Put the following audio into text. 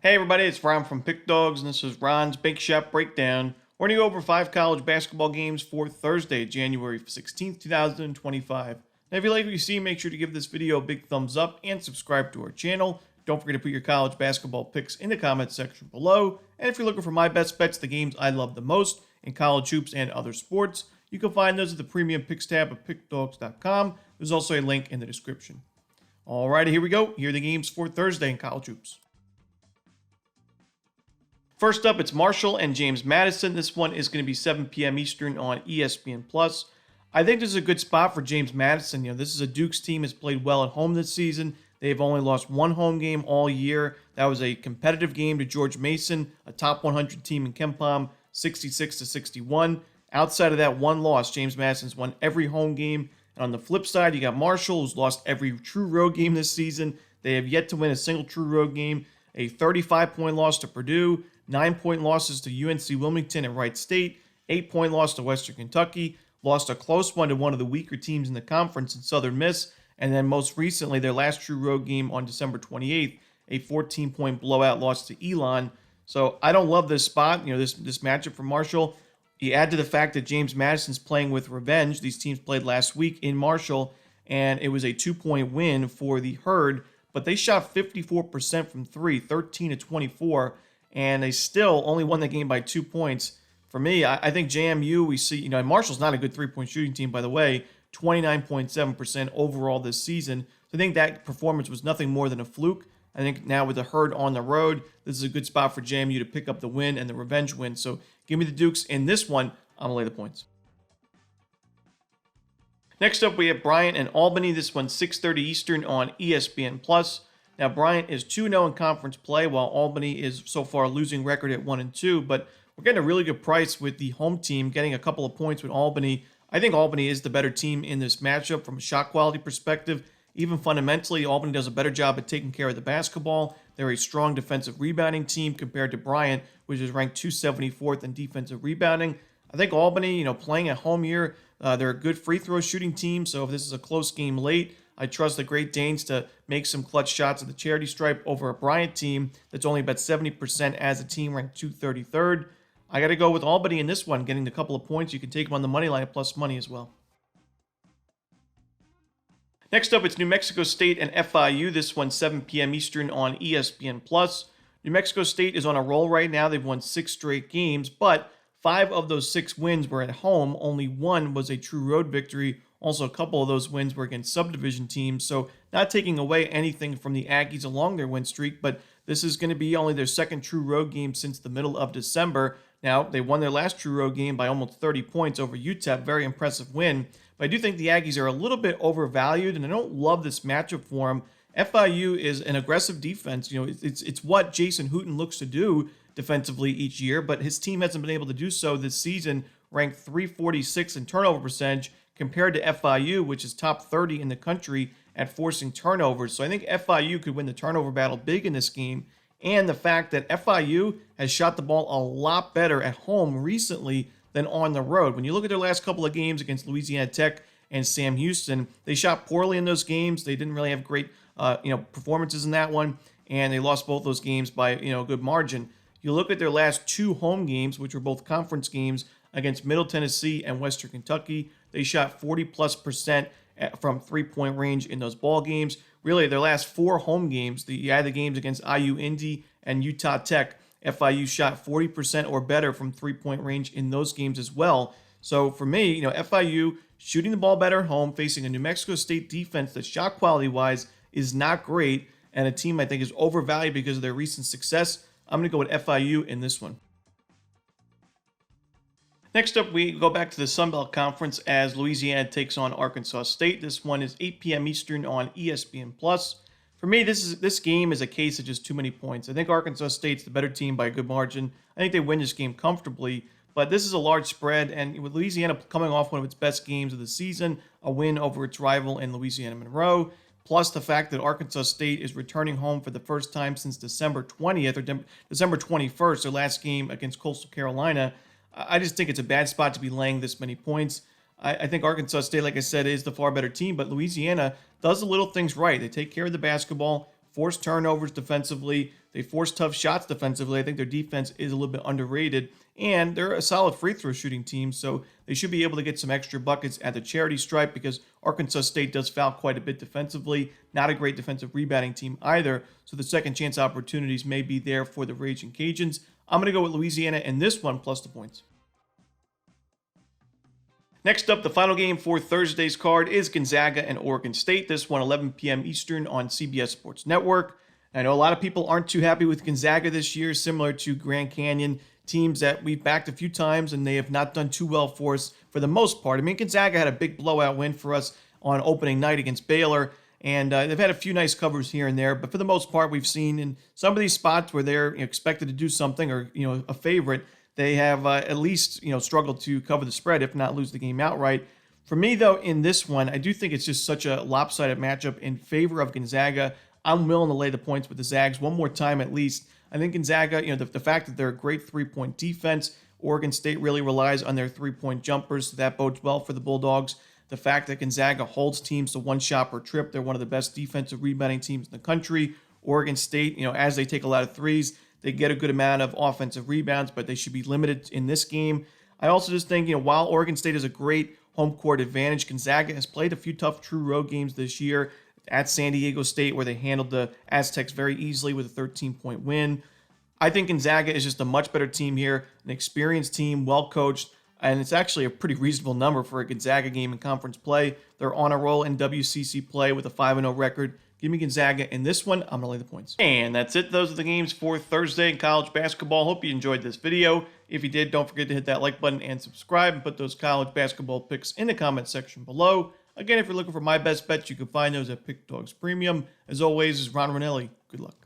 Hey everybody, it's Ron from Pick Dawgz, and this is Ron's Big Shot Breakdown. We're going to go over 5 college basketball games for Thursday, January 16th, 2025. Now if you like what you see, make sure to give this video a big thumbs up and subscribe to our channel. Don't forget to put your college basketball picks in the comments section below. And if you're looking for my best bets, the games I love the most in college hoops and other sports, you can find those at the premium picks tab of pickdawgz.com. There's also a link in the description. Alrighty, here we go. Here are the games for Thursday in college hoops. First up, it's Marshall and James Madison. This one is going to be 7 p.m. Eastern on ESPN+. I think this is a good spot for James Madison. This is a Duke's team that's played well at home this season. They've only lost one home game all year. That was a competitive game to George Mason, a top 100 team in KenPom, 66-61. Outside of that one loss, James Madison's won every home game. And on the flip side, you got Marshall, who's lost every true road game this season. They have yet to win a single true road game. A 35-point loss to Purdue, 9-point losses to UNC Wilmington and Wright State, 8-point loss to Western Kentucky, lost a close one to one of the weaker teams in the conference in Southern Miss, and then most recently their last true road game on December 28th, a 14-point blowout loss to Elon. So I don't love this spot, this matchup for Marshall. You add to the fact that James Madison's playing with revenge. These teams played last week in Marshall, and it was a 2-point win for the Herd, but they shot 54% from three, 13-24, and they still only won the game by 2 points. For me, I think JMU, we see, and Marshall's not a good three-point shooting team, by the way, 29.7% overall this season. So I think that performance was nothing more than a fluke. I think now with the Herd on the road, this is a good spot for JMU to pick up the win and the revenge win. So give me the Dukes in this one. I'm going to lay the points. Next up, we have Bryant and Albany. This one's 6:30 Eastern on ESPN+. Now, Bryant is 2-0 in conference play, while Albany is so far losing record at 1-2. But we're getting a really good price with the home team, getting a couple of points with Albany. I think Albany is the better team in this matchup from a shot quality perspective. Even fundamentally, Albany does a better job at taking care of the basketball. They're a strong defensive rebounding team compared to Bryant, which is ranked 274th in defensive rebounding. I think Albany, playing at home here, they're a good free throw shooting team. So if this is a close game late, I trust the Great Danes to make some clutch shots at the charity stripe over a Bryant team that's only about 70% as a team, ranked 233rd. I got to go with Albany in this one, getting a couple of points. You can take them on the money line plus money as well. Next up, it's New Mexico State and FIU. This one's 7 p.m. Eastern on ESPN+. New Mexico State is on a roll right now. They've won 6 straight games, but 5 of those 6 wins were at home. Only 1 was a true road victory. Also, a couple of those wins were against subdivision teams, so not taking away anything from the Aggies along their win streak, but this is going to be only their second true road game since the middle of December. Now, they won their last true road game by almost 30 points over UTEP. Very impressive win. But I do think the Aggies are a little bit overvalued, and I don't love this matchup for them. FIU is an aggressive defense. It's what Jason Hooten looks to do defensively each year, but his team hasn't been able to do so this season, ranked 346 in turnover percentage compared to FIU, which is top 30 in the country at forcing turnovers. So I think FIU could win the turnover battle big in this game. And the fact that FIU has shot the ball a lot better at home recently than on the road. When you look at their last couple of games against Louisiana Tech and Sam Houston, they shot poorly in those games. They didn't really have great performances in that one, and they lost both those games by a good margin. You look at their last 2 home games, which were both conference games against Middle Tennessee and Western Kentucky. They shot 40+% from three-point range in those ball games. Really, their last 4 home games, you add the games against IU Indy and Utah Tech, FIU shot 40% or better from three-point range in those games as well. So for me, FIU shooting the ball better at home, facing a New Mexico State defense that shot quality-wise is not great, and a team I think is overvalued because of their recent success. I'm going to go with FIU in this one. Next up, we go back to the Sun Belt Conference as Louisiana takes on Arkansas State. This one is 8 p.m. Eastern on ESPN+. For me, this game is a case of just too many points. I think Arkansas State's the better team by a good margin. I think they win this game comfortably, but this is a large spread, and with Louisiana coming off one of its best games of the season, a win over its rival in Louisiana Monroe, plus the fact that Arkansas State is returning home for the first time since December 20th or December 21st, their last game against Coastal Carolina. I just think it's a bad spot to be laying this many points. I think Arkansas State, like I said, is the far better team, but Louisiana does the little things right. They take care of the basketball, force turnovers defensively. They force tough shots defensively. I think their defense is a little bit underrated, and they're a solid free throw shooting team, so they should be able to get some extra buckets at the charity stripe because Arkansas State does foul quite a bit defensively. Not a great defensive rebounding team either, so the second chance opportunities may be there for the Raging Cajuns. I'm going to go with Louisiana in this one plus the points. Next up, the final game for Thursday's card is Gonzaga and Oregon State. This one 11 p.m. Eastern on CBS Sports Network. I know a lot of people aren't too happy with Gonzaga this year, similar to Grand Canyon, teams that we've backed a few times, and they have not done too well for us for the most part. I mean, Gonzaga had a big blowout win for us on opening night against Baylor, and they've had a few nice covers here and there, but for the most part, we've seen in some of these spots where they're expected to do something or a favorite, they have at least struggled to cover the spread, if not lose the game outright. For me, though, in this one, I do think it's just such a lopsided matchup in favor of Gonzaga. I'm willing to lay the points with the Zags one more time at least. I think Gonzaga, the fact that they're a great three-point defense, Oregon State really relies on their three-point jumpers, so that bodes well for the Bulldogs. The fact that Gonzaga holds teams to one shot per trip, they're one of the best defensive rebounding teams in the country. Oregon State, as they take a lot of threes, they get a good amount of offensive rebounds, but they should be limited in this game. I also just think, while Oregon State has a great home court advantage, Gonzaga has played a few tough true road games this year at San Diego State, where they handled the Aztecs very easily with a 13-point win. I think Gonzaga is just a much better team here, an experienced team, well-coached, and it's actually a pretty reasonable number for a Gonzaga game in conference play. They're on a roll in WCC play with a 5-0 record. Give me Gonzaga in this one. I'm going to lay the points. And that's it. Those are the games for Thursday in college basketball. Hope you enjoyed this video. If you did, don't forget to hit that like button and subscribe and put those college basketball picks in the comment section below. Again, if you're looking for my best bets, you can find those at Pick Dawgz Premium. As always, this is Romanelli. Good luck.